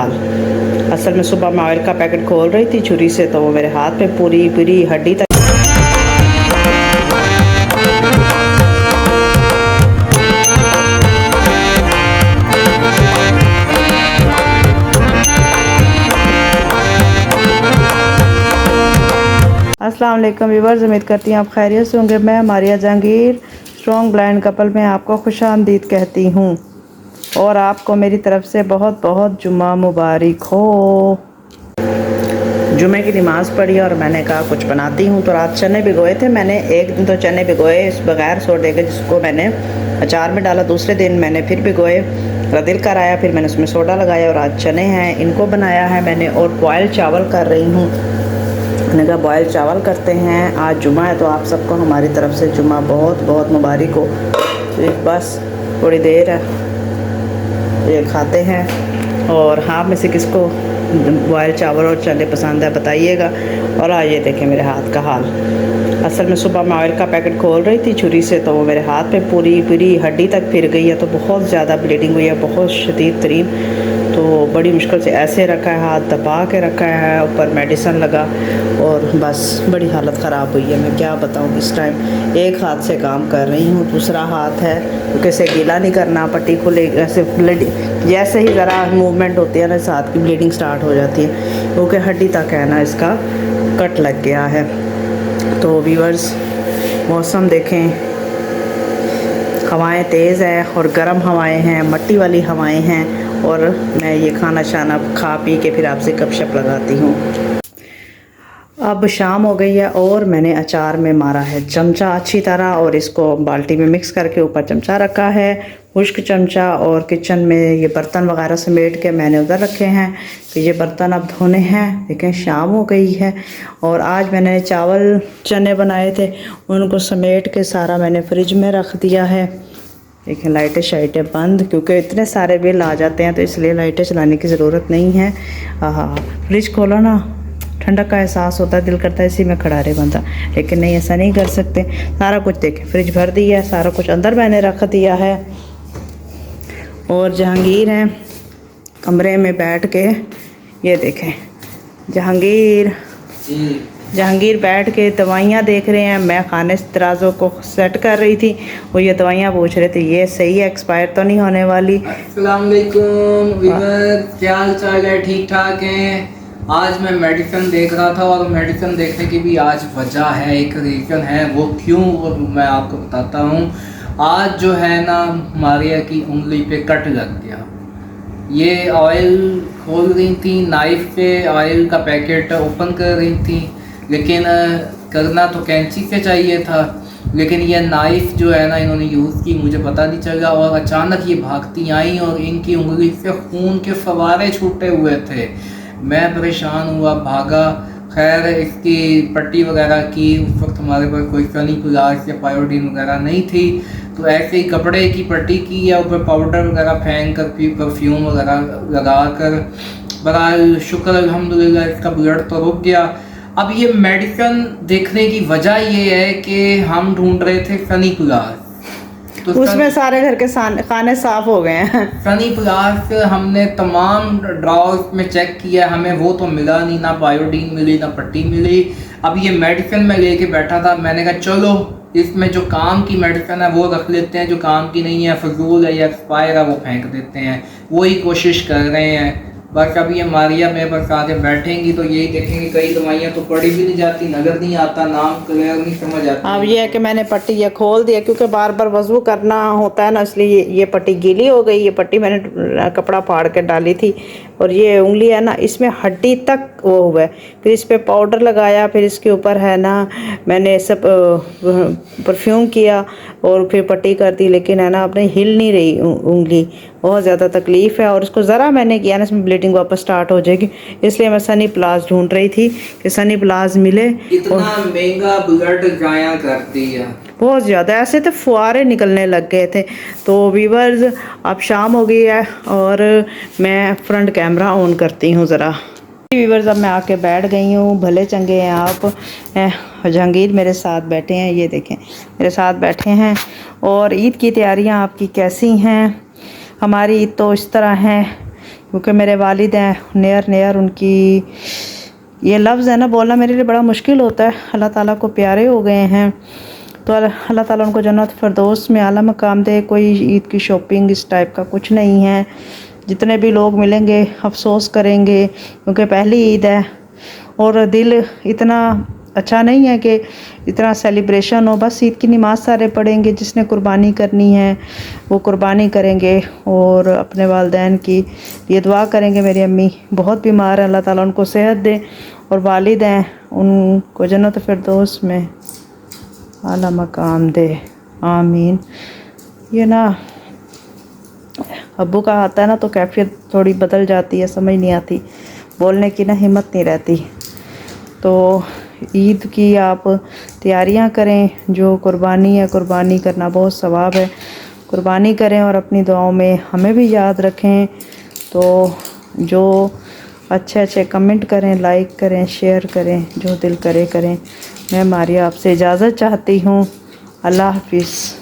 हाल। असल में सुबह मैं ऑयल का पैकेट खोल रही थी छुरी से, तो वो मेरे हाथ पे पूरी पूरी हड्डी तक। अस्सलाम वालेकुम व्यूअर्स, उम्मीद करती हूँ आप खैरियत से होंगे। मैं Maria Jahangir strong blind couple में आपको खुशामदीद कहती हूँ और आपको मेरी तरफ से बहुत बहुत जुम्मा मुबारक हो। जुमे की नमाज़ पढ़ी और मैंने कहा कुछ बनाती हूँ। तो रात चने भिगोए थे मैंने, एक दिन तो चने भिगोए इस बगैर सोडे के, जिसको मैंने अचार में डाला। दूसरे दिन मैंने फिर भिगोए, रदिल कर आया, फिर मैंने उसमें सोडा लगाया और आज चने हैं, इनको बनाया है मैंने। और बॉयल चावल कर रही हूँ। मैंने कहा बॉयल चावल करते हैं, आज जुमा है तो आप सबको हमारी तरफ से जुमा बहुत बहुत मुबारक हो। तो बस थोड़ी देर ये खाते हैं। और हाँ, में से किसको बॉयल चावल और चने पसंद है बताइएगा। और आज ये देखें मेरे हाथ का हाल। असल में सुबह मैं ऑयल का पैकेट खोल रही थी छुरी से, तो वो मेरे हाथ पे पूरी पूरी हड्डी तक फिर गई है। तो बहुत ज़्यादा ब्लीडिंग हुई है, बहुत शदीद तरीन। तो बड़ी मुश्किल से ऐसे रखा है, हाथ दबा के रखा है, ऊपर मेडिसिन लगा और बस बड़ी हालत ख़राब हुई है। मैं क्या बताऊँ, इस टाइम एक हाथ से काम कर रही हूँ, दूसरा हाथ है क्योंकि इसे गीला नहीं करना। पट्टी खुले ऐसे ब्लीडिंग, जैसे ही ज़रा मूवमेंट होती है ना इस हाथ की ब्लीडिंग स्टार्ट हो जाती है, क्योंकि हड्डी तक है ना इसका कट लग गया है। तो व्यूअर्स, मौसम देखें, हवाएं तेज़ है और गर्म हवाएं हैं, मट्टी वाली हवाएं हैं। और मैं ये खाना शाना खा पी के फिर आपसे गपशप लगाती हूँ। अब शाम हो गई है और मैंने अचार में मारा है चमचा अच्छी तरह और इसको बाल्टी में मिक्स करके ऊपर चमचा रखा है, खुश्क चमचा। और किचन में ये बर्तन वगैरह समेट के मैंने उधर रखे हैं कि ये बर्तन अब धोने हैं। देखें शाम हो गई है और आज मैंने चावल चने बनाए थे, उनको समेट के सारा मैंने फ्रिज में रख दिया है। देखें लाइटें शाइटें बंद, क्योंकि इतने सारे बिल आ जाते हैं तो इसलिए लाइटें चलाने की ज़रूरत नहीं है। हाँ, फ्रिज खोलो ना, ठंडक का एहसास होता है, दिल करता है इसी में खड़ा रहे बंदा, लेकिन नहीं, ऐसा नहीं कर सकते। सारा कुछ देखें फ्रिज भर दिया है, सारा कुछ अंदर मैंने रख दिया है। और जहांगीर हैं कमरे में बैठ के, ये देखें जहांगीर बैठ के दवाइयाँ देख रहे हैं। मैं खाने तराजों को सेट कर रही थी, वो ये दवाइयाँ पूछ रहे थे ये सही है, एक्सपायर तो नहीं होने वाली। अस्सलाम वालेकुम व्यूअर, क्या हाल चाल है? ठीक ठाक हैं। आज मैं मेडिसिन देख रहा था और मेडिसिन देखने की भी आज वजह है, एक रीज़न है। वो क्यों, वो मैं आपको बताता हूँ। आज जो है ना, मारिया की उंगली पे कट लग गया। ये ऑयल खोल रही थी, नाइफ पे ऑयल का पैकेट ओपन कर रही थी, लेकिन करना तो कैंची से चाहिए था, लेकिन ये नाइफ जो है ना इन्होंने यूज़ की, मुझे पता नहीं चला। और अचानक ये भागती आई और इनकी उंगली से खून के फवारे छूटे हुए थे। मैं परेशान हुआ, भागा। खैर इसकी पट्टी वगैरह की, उस वक्त हमारे पास कोई फनी प्लास या पायोडीन वगैरह नहीं थी, तो ऐसे ही कपड़े की पट्टी की या ऊपर पाउडर वगैरह फेंक कर, फिर परफ्यूम वगैरह लगा कर, बहरहाल शुक्र अल्हम्दुलिल्लाह इसका ब्लड तो रुक गया। अब ये मेडिसिन देखने की वजह ये है कि हम ढूंढ रहे थे सनी प्लास, तो उसमें सारे घर के खाने साफ हो गए हैं। सनी प्लास हमने तमाम ड्रॉर्स में चेक किया, हमें वो तो मिला नहीं, ना बायोडीन मिली ना पट्टी मिली। अब ये मेडिसिन में लेके बैठा था, मैंने कहा चलो इसमें जो काम की मेडिसिन है वो रख लेते हैं, जो काम की नहीं है, फजूल है या एक्सपायर है वो फेंक देते हैं। वही कोशिश कर रहे हैं। बस अब ये मारिया मेरे पास आके बैठेंगी तो यही देखेंगे, कई दवाइयाँ तो पढ़ी भी नहीं जाती, नजर नहीं आता, नाम क्लियर नहीं समझ आता। अब ये है कि मैंने पट्टी ये खोल दिया क्योंकि बार बार वज़ू करना होता है ना, इसलिए ये पट्टी गीली हो गई। ये पट्टी मैंने कपड़ा फाड़ के डाली थी और ये उंगली है ना, इसमें हड्डी तक वो हुआ है। फिर इस पर पाउडर लगाया, फिर इसके ऊपर है ना मैंने सब परफ्यूम किया और फिर पट्टी कर दी, लेकिन है ना अपने हिल नहीं रही उंगली, बहुत ज़्यादा तकलीफ़ है। और इसको ज़रा मैंने किया ना, इसमें ब्लीडिंग वापस स्टार्ट हो जाएगी, इसलिए मैं सनी प्लास ढूंढ रही थी कि सनी प्लास मिले। इतना महंगा ब्लड जाया कर दिया, बहुत ज़्यादा, ऐसे तो फुहारे निकलने लग गए थे। तो व्यूअर्स अब शाम हो गई है और मैं फ्रंट कैमरा ऑन करती हूँ ज़रा। व्यूअर्स अब मैं आके बैठ गई हूँ, भले चंगे हैं आप। जहांगीर मेरे साथ बैठे हैं, ये देखें मेरे साथ बैठे हैं। और ईद की तैयारियाँ आपकी कैसी हैं? हमारी ईद तो इस तरह है, क्योंकि मेरे वालिद हैं नेयर नेयर, उनकी ये लफ्ज़ है ना बोलना मेरे लिए बड़ा मुश्किल होता है। अल्लाह ताला को प्यारे हो गए हैं, तो अल्लाह ताला उनको जन्नत फिरदौस में आला मकाम दे। कोई ईद की शॉपिंग इस टाइप का कुछ नहीं है। जितने भी लोग मिलेंगे अफसोस करेंगे, क्योंकि पहली ईद है और दिल इतना अच्छा नहीं है कि इतना सेलिब्रेशन हो। बस ईद की नमाज़ सारे पढ़ेंगे, जिसने कुर्बानी करनी है वो कुर्बानी करेंगे और अपने वालिदैन की ये दुआ करेंगे। मेरी अम्मी बहुत बीमार है, अल्लाह ताला उनको सेहत दे, और वालिद हैं उनको जन्नत फिरदौस में आला मकाम दे, आमीन। ये ना अब्बू का आता है ना तो कैफियत थोड़ी बदल जाती है, समझ नहीं आती, बोलने की ना हिम्मत नहीं रहती। तो ईद की आप तैयारियां करें, जो कुर्बानी है, कुर्बानी करना बहुत सवाब है। कुर्बानी करें और अपनी दुआओं में हमें भी याद रखें। तो जो अच्छे अच्छे कमेंट करें, लाइक करें, शेयर करें, जो दिल करे करें। मैं मारिया आपसे इजाज़त चाहती हूँ। अल्लाह हाफिज़।